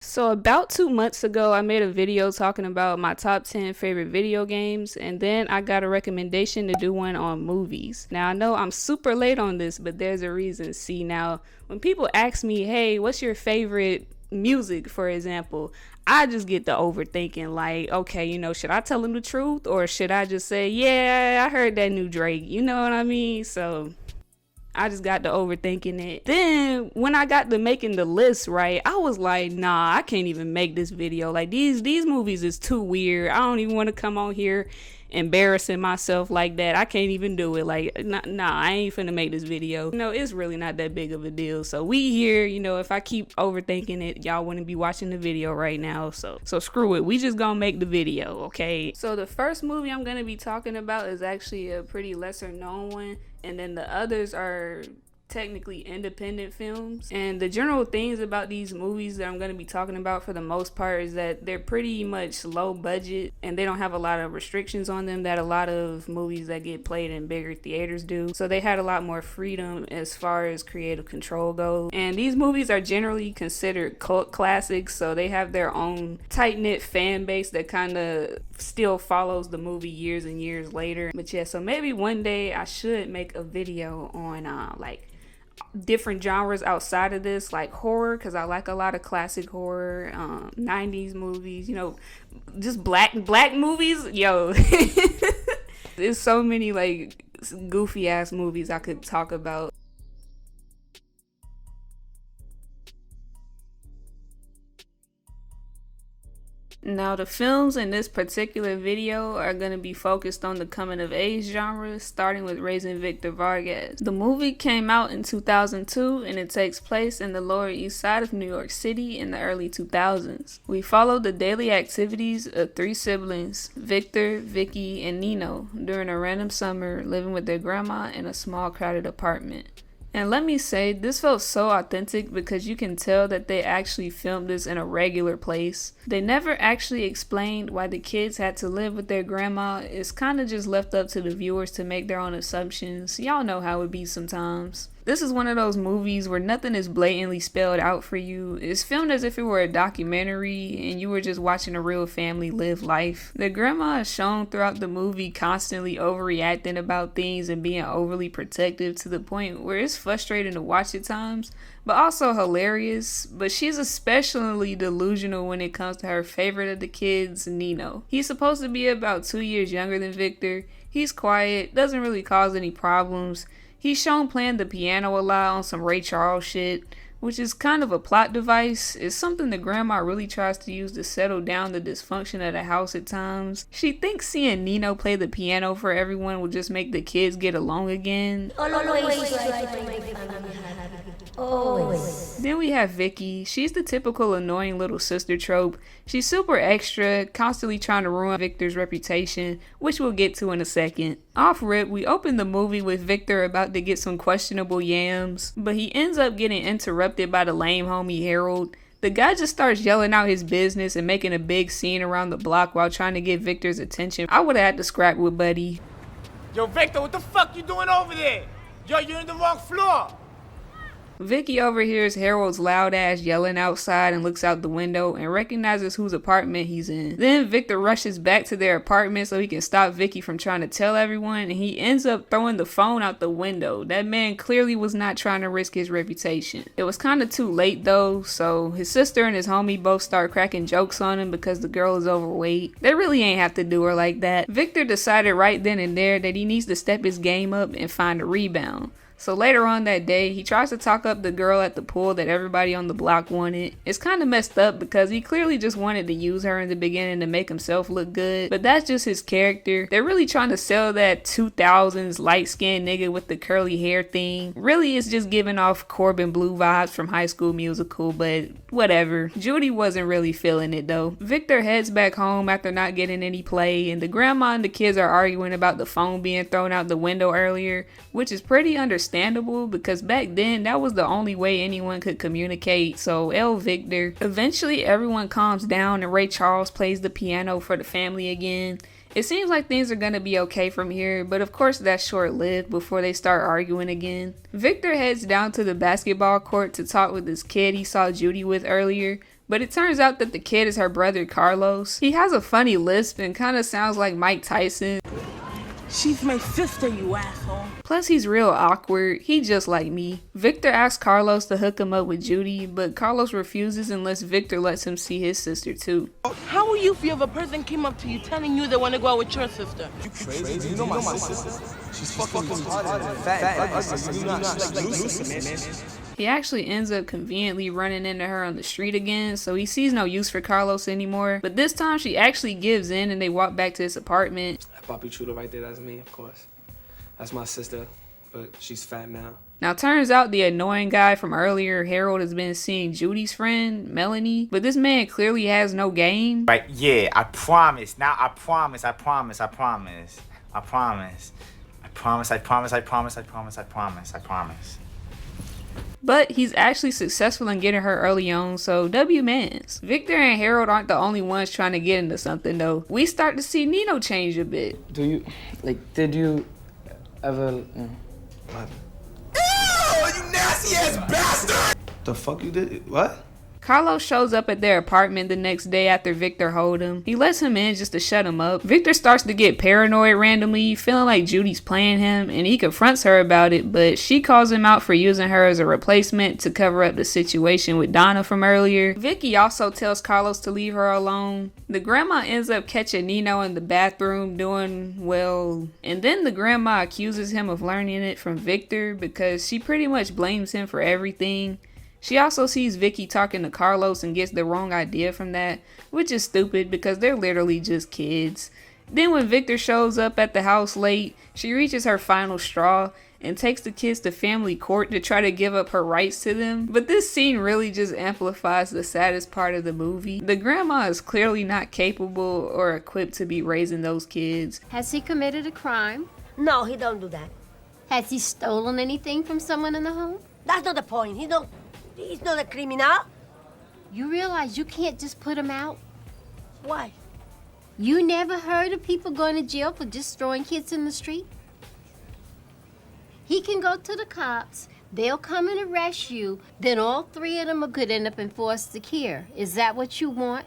So about 2 months ago, I made a video talking about my top 10 favorite video games, and then I got a recommendation to do one on movies. Now I know I'm super late on this, but there's a reason. See, now when people ask me, hey, what's your favorite music, for example, I just get to overthinking, like, okay, should I tell them the truth or should I just say, yeah, I heard that new Drake, you know what I mean? So I just got to overthinking it. Then when I got to making the list, right, I was like, nah, I can't even make this video. Like these movies is too weird. I don't even want to come on here embarrassing myself like that. I can't even do it. Like, nah, I ain't finna make this video. It's really not that big of a deal. So we here, if I keep overthinking it, y'all wouldn't be watching the video right now. So screw it. We just gonna make the video, okay? So the first movie I'm gonna be talking about is actually a pretty lesser known one, and then the others are technically independent films. And the general things about these movies that I'm going to be talking about for the most part is that they're pretty much low budget and they don't have a lot of restrictions on them that a lot of movies that get played in bigger theaters do. So they had a lot more freedom as far as creative control goes. And these movies are generally considered cult classics, so they have their own tight-knit fan base that kind of still follows the movie years and years later. But yeah, so maybe one day I should make a video on like different genres outside of this, like horror, because I like a lot of classic horror, 90s movies, just black movies. There's so many like goofy ass movies I could talk about. Now the films in this particular video are going to be focused on the coming of age genre, starting with Raising Victor Vargas. The movie came out in 2002 and it takes place in the Lower East Side of New York City in the early 2000s. We follow the daily activities of three siblings, Victor, Vicky, and Nino, during a random summer living with their grandma in a small crowded apartment. And let me say, this felt so authentic because you can tell that they actually filmed this in a regular place. They never actually explained why the kids had to live with their grandma. It's kind of just left up to the viewers to make their own assumptions. Y'all know how it be sometimes. This is one of those movies where nothing is blatantly spelled out for you. It's filmed as if it were a documentary and you were just watching a real family live life. The grandma is shown throughout the movie constantly overreacting about things and being overly protective to the point where it's frustrating to watch at times, but also hilarious. But she's especially delusional when it comes to her favorite of the kids, Nino. He's supposed to be about 2 years younger than Victor. He's quiet, doesn't really cause any problems. He's shown playing the piano a lot on some Ray Charles shit, which is kind of a plot device. It's something the grandma really tries to use to settle down the dysfunction of the house at times. She thinks seeing Nino play the piano for everyone will just make the kids get along again. Always. Then we have Vicky. She's the typical annoying little sister trope. She's super extra, constantly trying to ruin Victor's reputation, which we'll get to in a second. Off rip, we open the movie with Victor about to get some questionable yams, but he ends up getting interrupted by the lame homie Harold. The guy just starts yelling out his business and making a big scene around the block while trying to get Victor's attention. I would've had to scrap with Buddy. Yo, Victor, what the fuck you doing over there? Yo, you're in the wrong floor. Vicky overhears Harold's loud ass yelling outside and looks out the window and recognizes whose apartment he's in. Then Victor rushes back to their apartment so he can stop Vicky from trying to tell everyone, and he ends up throwing the phone out the window. That man clearly was not trying to risk his reputation. It was kind of too late though, so his sister and his homie both start cracking jokes on him because the girl is overweight. They really ain't have to do her like that. Victor decided right then and there that he needs to step his game up and find a rebound. So later on that day, he tries to talk up the girl at the pool that everybody on the block wanted. It's kind of messed up because he clearly just wanted to use her in the beginning to make himself look good, but that's just his character. They're really trying to sell that 2000s light-skinned nigga with the curly hair thing. Really, it's just giving off Corbin Blue vibes from High School Musical, but whatever. Judy wasn't really feeling it though. Victor heads back home after not getting any play, and the grandma and the kids are arguing about the phone being thrown out the window earlier, which is pretty understandable because back then that was the only way anyone could communicate. So Victor. Eventually everyone calms down and Ray Charles plays the piano for the family again. It seems like things are gonna be okay from here, but of course that's short-lived before they start arguing again. Victor heads down to the basketball court to talk with this kid he saw Judy with earlier, But it turns out that the kid is her brother Carlos. He has a funny lisp and kind of sounds like Mike Tyson. She's my sister, you asshole. Plus he's real awkward, he just like me. Victor asks Carlos to hook him up with Judy, but Carlos refuses unless Victor lets him see his sister too. How will you feel if a person came up to you telling you they want to go out with your sister? You crazy? You know my sister? She's fucking retarded. Fat. He actually ends up conveniently running into her on the street again, so he sees no use for Carlos anymore. But this time she actually gives in and they walk back to his apartment. That Papi Chulo right there, that's me, of course. That's my sister, but she's fat now. Now turns out the annoying guy from earlier, Harold, has been seeing Judy's friend, Melanie, but this man clearly has no game. Right, yeah, I promise. Now I promise. I promise. I promise. I promise. I promise. I promise. I promise. I promise. I promise. I promise. But he's actually successful in getting her early on, so W mans. Victor and Harold aren't the only ones trying to get into something though. We start to see Nino change a bit. Did you ever, What? Ew, you nasty ass bastard! The fuck you did? What? Carlos shows up at their apartment the next day after Victor hold him. He lets him in just to shut him up. Victor starts to get paranoid randomly, feeling like Judy's playing him, and he confronts her about it, but she calls him out for using her as a replacement to cover up the situation with Donna from earlier. Vicky also tells Carlos to leave her alone. The grandma ends up catching Nino in the bathroom doing, well, and then the grandma accuses him of learning it from Victor because she pretty much blames him for everything. She also sees Vicky talking to Carlos and gets the wrong idea from that, which is stupid because they're literally just kids. Then when Victor shows up at the house late, she reaches her final straw and takes the kids to family court to try to give up her rights to them. But this scene really just amplifies the saddest part of the movie. The grandma is clearly not capable or equipped to be raising those kids. Has he committed a crime? No, he don't do that. Has he stolen anything from someone in the home? That's not the point. He's not a criminal. You realize you can't just put him out? Why? You never heard of people going to jail for just throwing kids in the street? He can go to the cops, they'll come and arrest you, then all three of them could end up in foster care. Is that what you want?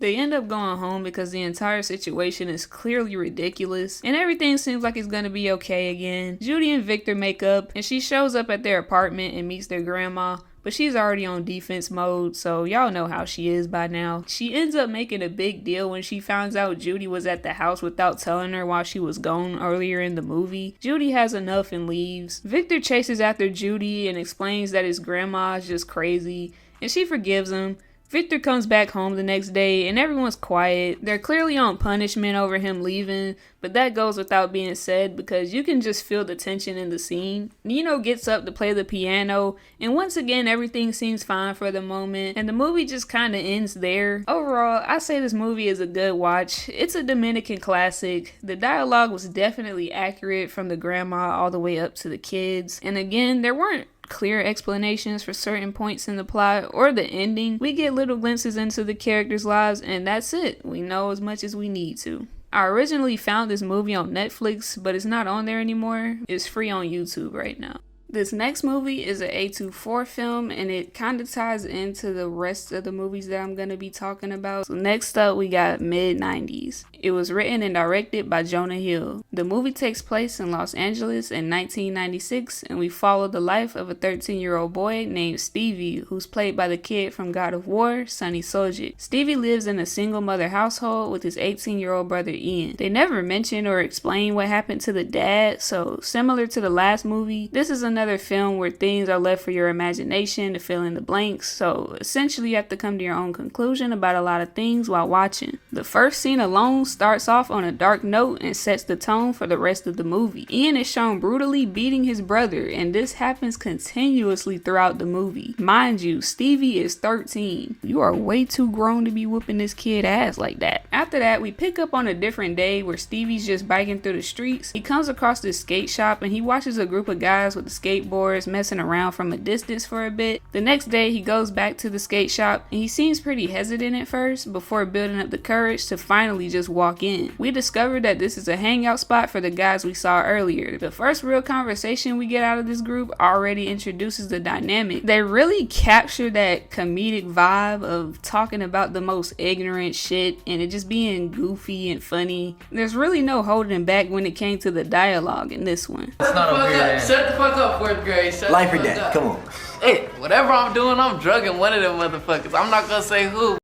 They end up going home because the entire situation is clearly ridiculous and everything seems like it's gonna be okay again. Judy and Victor make up and she shows up at their apartment and meets their grandma, but she's already on defense mode, so y'all know how she is by now. She ends up making a big deal when she finds out Judy was at the house without telling her while she was gone earlier in the movie. Judy has enough and leaves. Victor chases after Judy and explains that his grandma is just crazy, and she forgives him. Victor comes back home the next day and everyone's quiet. They're clearly on punishment over him leaving, but that goes without being said because you can just feel the tension in the scene. Nino gets up to play the piano and once again everything seems fine for the moment and the movie just kind of ends there. Overall, I say this movie is a good watch. It's a Dominican classic. The dialogue was definitely accurate from the grandma all the way up to the kids, and again, there weren't clear explanations for certain points in the plot or the ending. We get little glimpses into the characters' lives and that's it. We know as much as we need to. I originally found this movie on Netflix, but it's not on there anymore. It's free on YouTube right now. This next movie is an A24 film and it kind of ties into the rest of the movies that I'm going to be talking about. So next up we got Mid-90s. It was written and directed by Jonah Hill. The movie takes place in Los Angeles in 1996 and we follow the life of a 13-year-old boy named Stevie, who's played by the kid from God of War, Sonny Sojic. Stevie lives in a single mother household with his 18-year-old brother Ian. They never mention or explain what happened to the dad, so similar to the last movie, this is another film where things are left for your imagination to fill in the blanks, so essentially you have to come to your own conclusion about a lot of things while watching. The first scene alone starts off on a dark note and sets the tone for the rest of the movie. Ian is shown brutally beating his brother, and this happens continuously throughout the movie. Mind you, Stevie is 13. You are way too grown to be whooping this kid ass like that. After that, we pick up on a different day where Stevie's just biking through the streets. He comes across this skate shop and he watches a group of guys with the skate skateboards, messing around from a distance for a bit. The next day, he goes back to the skate shop and he seems pretty hesitant at first before building up the courage to finally just walk in. We discovered that this is a hangout spot for the guys we saw earlier. The first real conversation we get out of this group already introduces the dynamic. They really capture that comedic vibe of talking about the most ignorant shit and it just being goofy and funny. There's really no holding back when it came to the dialogue in this one. It's not a weird. Shut the fuck up, 4th grade. Life or death, come on. Hey, whatever I'm doing, I'm drugging one of them motherfuckers. I'm not gonna say who.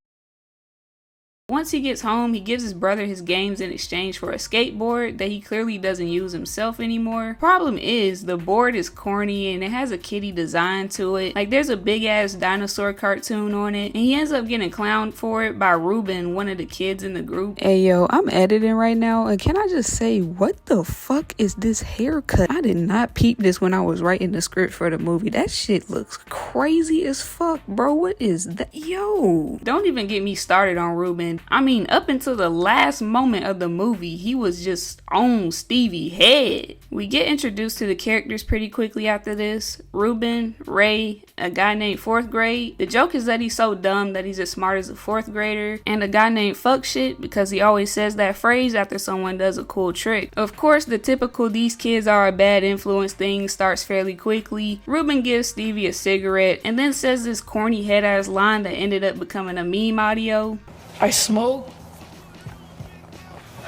Once he gets home, he gives his brother his games in exchange for a skateboard that he clearly doesn't use himself anymore. Problem is, the board is corny and it has a kitty design to it. Like there's a big ass dinosaur cartoon on it, and he ends up getting clowned for it by Ruben, one of the kids in the group. Hey yo, I'm editing right now, and can I just say, what the fuck is this haircut? I did not peep this when I was writing the script for the movie. That shit looks crazy as fuck, bro. What is that? Yo. Don't even get me started on Ruben. I mean, up until the last moment of the movie, he was just on Stevie head. We get introduced to the characters pretty quickly after this. Ruben, Ray, a guy named 4th grade. The joke is that he's so dumb that he's as smart as a 4th grader. And a guy named fuck shit because he always says that phrase after someone does a cool trick. Of course, the typical these kids are a bad influence thing starts fairly quickly. Ruben gives Stevie a cigarette and then says this corny head ass line that ended up becoming a meme audio. I smoke.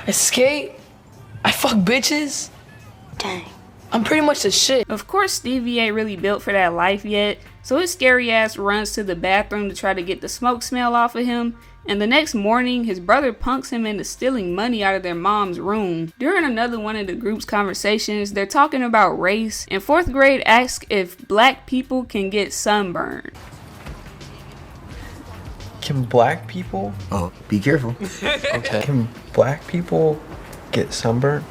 I skate. I fuck bitches. Dang. I'm pretty much the shit. Of course, Stevie ain't really built for that life yet, so his scary ass runs to the bathroom to try to get the smoke smell off of him. And the next morning, his brother punks him into stealing money out of their mom's room. During another one of the group's conversations, they're talking about race, and 4th grade asks if black people can get sunburned. Can black people? Oh, be careful. Okay. Can black people get sunburned?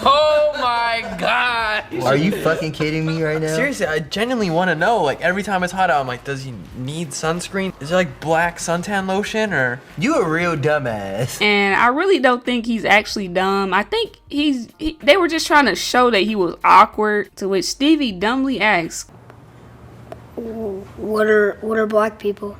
Oh my god! Are you fucking kidding me right now? Seriously, I genuinely want to know. Like every time it's hot out, I'm like, does he need sunscreen? Is there like black suntan lotion or? You a real dumbass. And I really don't think he's actually dumb. I think they were just trying to show that he was awkward, to which Stevie dumbly asks, What are black people?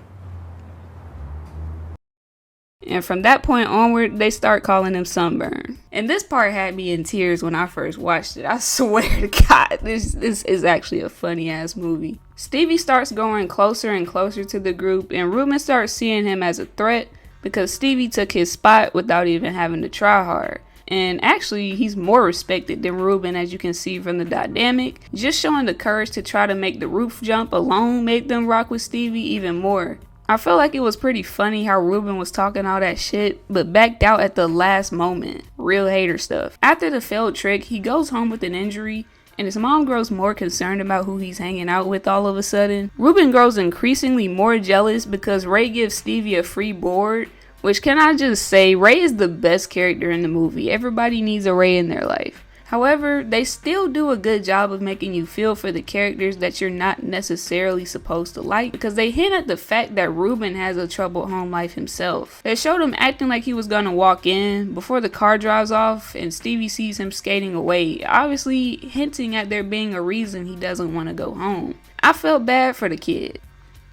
and from that point onward, they start calling him Sunburn. And this part had me in tears when I first watched it. I swear to God, this is actually a funny ass movie. Stevie starts going closer and closer to the group, and Ruben starts seeing him as a threat because Stevie took his spot without even having to try hard. And actually, he's more respected than Ruben, as you can see from the dynamic. Just showing the courage to try to make the roof jump alone made them rock with Stevie even more. I felt like it was pretty funny how Ruben was talking all that shit, but backed out at the last moment. Real hater stuff. After the failed trick, he goes home with an injury, and his mom grows more concerned about who he's hanging out with all of a sudden. Ruben grows increasingly more jealous because Ray gives Stevie a free board, which, can I just say, Ray is the best character in the movie. Everybody needs a Ray in their life. However, they still do a good job of making you feel for the characters that you're not necessarily supposed to like, because they hint at the fact that Ruben has a troubled home life himself. They showed him acting like he was gonna walk in before the car drives off and Stevie sees him skating away, obviously hinting at there being a reason he doesn't want to go home. I felt bad for the kid.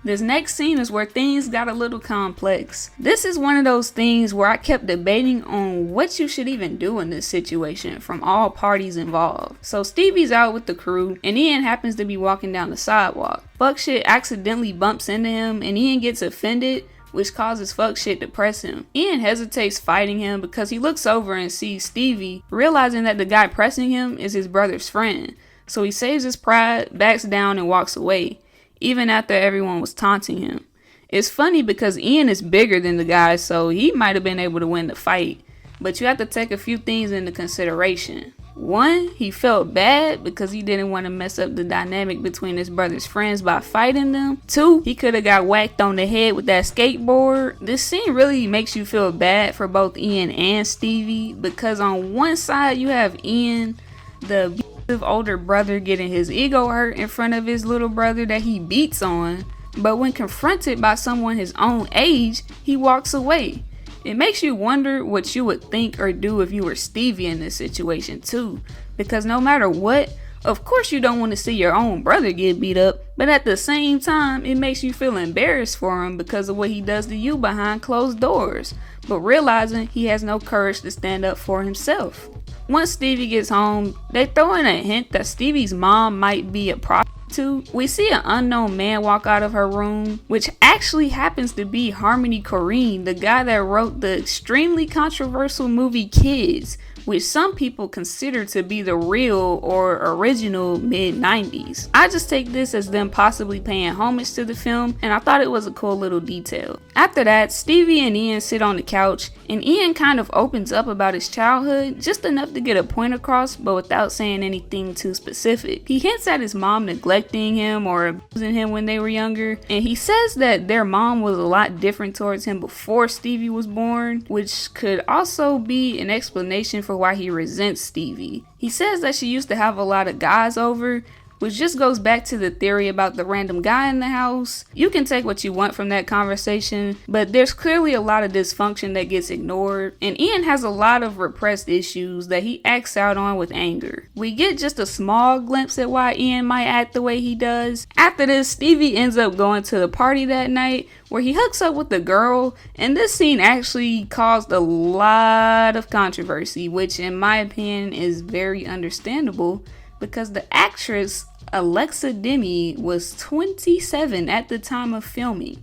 This next scene is where things got a little complex. This is one of those things where I kept debating on what you should even do in this situation from all parties involved. So Stevie's out with the crew and Ian happens to be walking down the sidewalk. Fuckshit accidentally bumps into him and Ian gets offended, which causes Fuckshit to press him. Ian hesitates fighting him because he looks over and sees Stevie, realizing that the guy pressing him is his brother's friend. So he saves his pride, backs down and walks away, even after everyone was taunting him. It's funny because Ian is bigger than the guy, so he might have been able to win the fight, but you have to take a few things into consideration. One, he felt bad because he didn't want to mess up the dynamic between his brother's friends by fighting them. Two, he could have got whacked on the head with that skateboard. This scene really makes you feel bad for both Ian and Stevie, because on one side you have Ian, the older brother, getting his ego hurt in front of his little brother that he beats on, but when confronted by someone his own age, he walks away. It makes you wonder what you would think or do if you were Stevie in this situation too, because no matter what, Of course you don't want to see your own brother get beat up, but at the same time, it makes you feel embarrassed for him because of what he does to you behind closed doors, but realizing he has no courage to stand up for himself. Once Stevie gets home, they throw in a hint that Stevie's mom might be a prostitute. We see an unknown man walk out of her room, which actually happens to be Harmony Korine, the guy that wrote the extremely controversial movie Kids, which some people consider to be the real or original mid-90s. I just take this as them possibly paying homage to the film, and I thought it was a cool little detail. After that, Stevie and Ian sit on the couch, and Ian kind of opens up about his childhood, just enough to get a point across, but without saying anything too specific. He hints at his mom neglecting him or abusing him when they were younger, and he says that their mom was a lot different towards him before Stevie was born, which could also be an explanation for why he resents Stevie. He says that she used to have a lot of guys over, which just goes back to the theory about the random guy in the house. You can take what you want from that conversation, but there's clearly a lot of dysfunction that gets ignored, and Ian has a lot of repressed issues that he acts out on with anger. We get just a small glimpse at why Ian might act the way he does. After this, Stevie ends up going to the party that night where he hooks up with the girl, and this scene actually caused a lot of controversy, which in my opinion is very understandable because the actress Alexa Demi was 27 at the time of filming.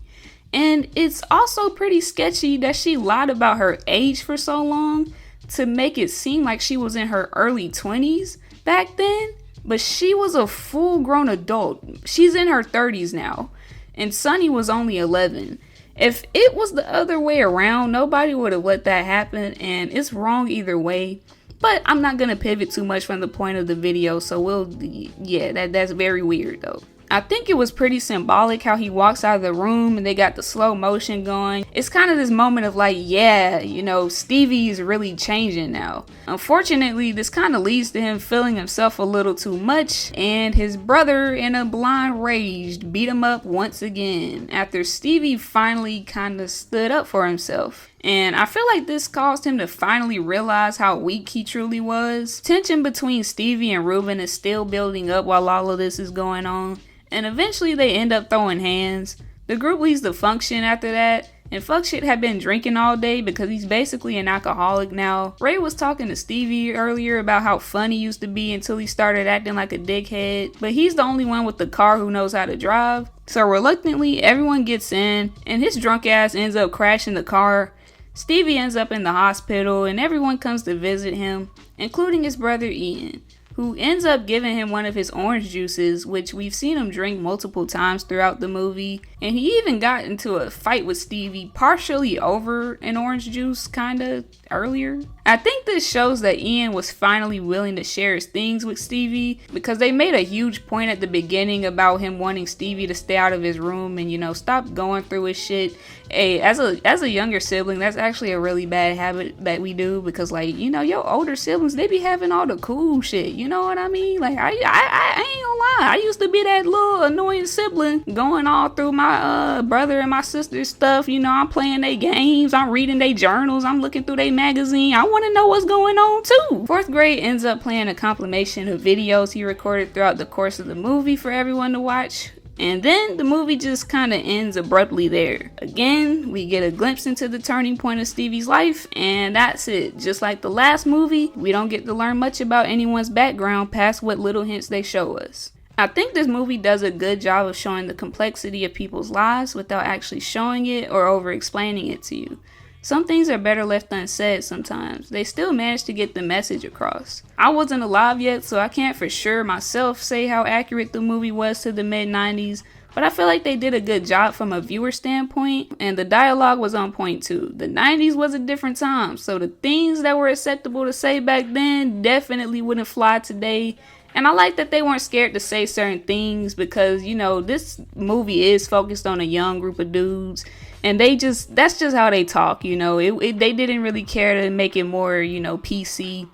And it's also pretty sketchy that she lied about her age for so long to make it seem like she was in her early 20s back then, but she was a full-grown adult. She's in her 30s now, and Sonny was only 11. If it was the other way around, nobody would have let that happen, and it's wrong either way. But I'm not gonna pivot too much from the point of the video, so that's very weird though. I think it was pretty symbolic how he walks out of the room and they got the slow motion going. It's kind of this moment of like, yeah, you know, Stevie's really changing now. Unfortunately, this kind of leads to him feeling himself a little too much, and his brother, in a blind rage, beat him up once again after Stevie finally kind of stood up for himself. And I feel like this caused him to finally realize how weak he truly was. Tension between Stevie and Ruben is still building up while all of this is going on, and eventually they end up throwing hands. The group leaves the function after that, and Fuckshit had been drinking all day because he's basically an alcoholic now. Ray was talking to Stevie earlier about how fun he used to be until he started acting like a dickhead, but he's the only one with the car who knows how to drive. So reluctantly, everyone gets in, and his drunk ass ends up crashing the car. Stevie ends up in the hospital, and everyone comes to visit him, including his brother Ian, who ends up giving him one of his orange juices, which we've seen him drink multiple times throughout the movie. And he even got into a fight with Stevie partially over an orange juice kinda earlier. I think this shows that Ian was finally willing to share his things with Stevie, because they made a huge point at the beginning about him wanting Stevie to stay out of his room and, you know, stop going through his shit. Hey, as a younger sibling, that's actually a really bad habit that we do, because, like, you know, your older siblings, they be having all the cool shit, you know what I mean? Like, I ain't gonna lie, I used to be that little annoying sibling going all through my brother and my sister's stuff. You know, I'm playing their games, I'm reading their journals, I'm looking through their magazine. I want to know what's going on too. Fourth grade ends up playing a compilation of videos he recorded throughout the course of the movie for everyone to watch. And then the movie just kind of ends abruptly there. Again, we get a glimpse into the turning point of Stevie's life, and that's it. Just like the last movie, we don't get to learn much about anyone's background past what little hints they show us. I think this movie does a good job of showing the complexity of people's lives without actually showing it or over explaining it to you. Some things are better left unsaid sometimes. They still manage to get the message across. I wasn't alive yet, so I can't for sure myself say how accurate the movie was to the mid-90s, but I feel like they did a good job from a viewer standpoint, and the dialogue was on point too. The 90s was a different time, so the things that were acceptable to say back then definitely wouldn't fly today. And I like that they weren't scared to say certain things, because, you know, this movie is focused on a young group of dudes, and that's just how they talk, you know. They didn't really care to make it more, you know, PC.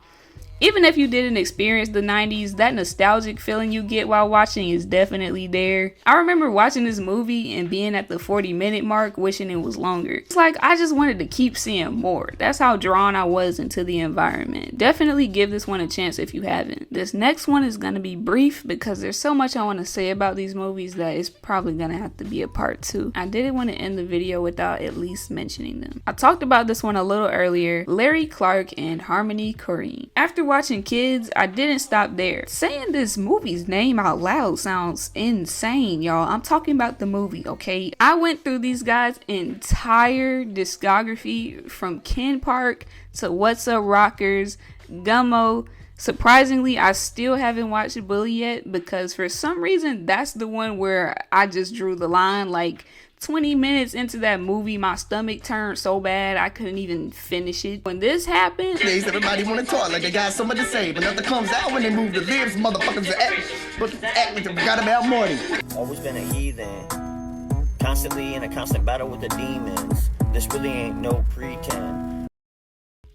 Even if you didn't experience the 90s, that nostalgic feeling you get while watching is definitely there. I remember watching this movie and being at the 40-minute mark wishing it was longer. It's like I just wanted to keep seeing more. That's how drawn I was into the environment. Definitely give this one a chance if you haven't. This next one is gonna be brief because there's so much I want to say about these movies that it's probably gonna have to be a part 2. I didn't want to end the video without at least mentioning them. I talked about this one a little earlier, Larry Clark and Harmony Korine. After watching Kids, I didn't stop there. Saying this movie's name out loud sounds insane, y'all. I'm talking about the movie, okay? I went through these guys' entire discography from Ken Park to What's Up Rockers, Gummo. Surprisingly, I still haven't watched Bully yet because for some reason that's the one where I just drew the line. Like 20 minutes into that movie, my stomach turned so bad I couldn't even finish it. When this happened, everybody want to talk like they got something to say, but nothing comes out when they move the lips. Motherfuckers act like they forgot about Morty. Always been a heathen, constantly in a constant battle with the demons. This really ain't no pretend.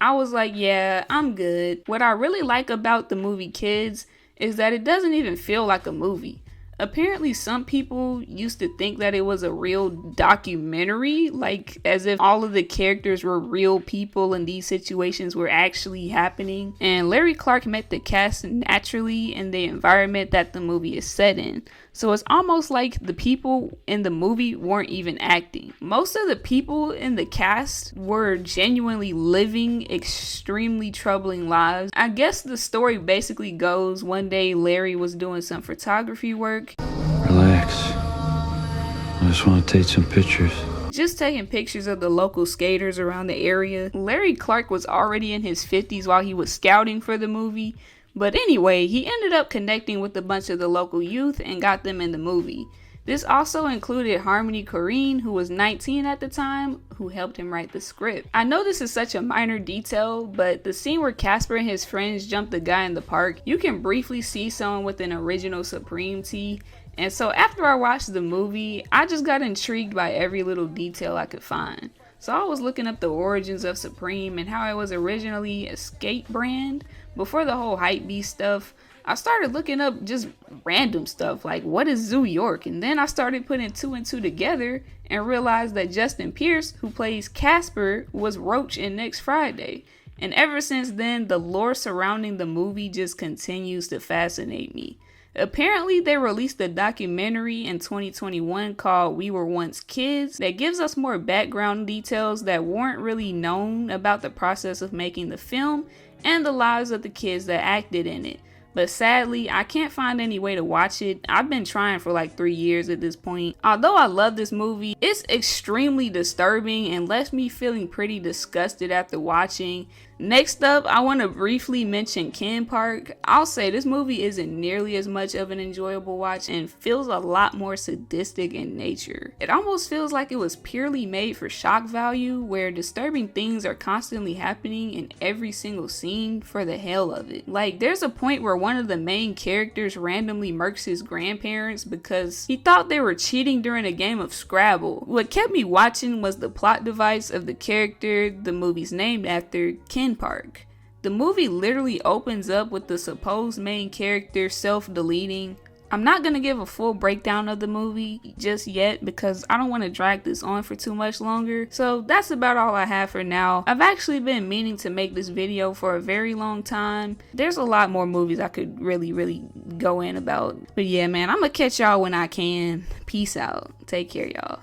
I was like, yeah, I'm good. What I really like about the movie Kids is that it doesn't even feel like a movie. Apparently some people used to think that it was a real documentary, like as if all of the characters were real people and these situations were actually happening. And Larry Clark met the cast naturally in the environment that the movie is set in. So it's almost like the people in the movie weren't even acting. Most of the people in the cast were genuinely living extremely troubling lives. I guess the story basically goes, one day Larry was doing some photography work. Relax. I just want to take some pictures. Just taking pictures of the local skaters around the area. Larry Clark was already in his 50s while he was scouting for the movie. But anyway, he ended up connecting with a bunch of the local youth and got them in the movie. This also included Harmony Korine, who was 19 at the time, who helped him write the script. I know this is such a minor detail, but the scene where Casper and his friends jump the guy in the park, you can briefly see someone with an original Supreme tee. And so after I watched the movie, I just got intrigued by every little detail I could find. So I was looking up the origins of Supreme and how it was originally a skate brand. Before the whole hypebeast stuff, I started looking up just random stuff like what is Zoo York, and then I started putting 2 and 2 together and realized that Justin Pierce, who plays Casper, was Roach in Next Friday. And ever since then, the lore surrounding the movie just continues to fascinate me. Apparently, they released a documentary in 2021 called We Were Once Kids that gives us more background details that weren't really known about the process of making the film and the lives of the kids that acted in it. But sadly, I can't find any way to watch it. I've been trying for like 3 years at this point. Although I love this movie, it's extremely disturbing and left me feeling pretty disgusted after watching. Next up, I want to briefly mention Ken Park. I'll say this movie isn't nearly as much of an enjoyable watch and feels a lot more sadistic in nature. It almost feels like it was purely made for shock value, where disturbing things are constantly happening in every single scene for the hell of it. Like, there's a point where one of the main characters randomly murks his grandparents because he thought they were cheating during a game of Scrabble. What kept me watching was the plot device of the character the movie's named after, Ken Park. The movie literally opens up with the supposed main character self-deleting. I'm not gonna give a full breakdown of the movie just yet because I don't want to drag this on for too much longer. So that's about all I have for now. I've actually been meaning to make this video for a very long time. There's a lot more movies I could really go in about. But yeah, man, I'm gonna catch y'all when I can. Peace out. Take care, y'all.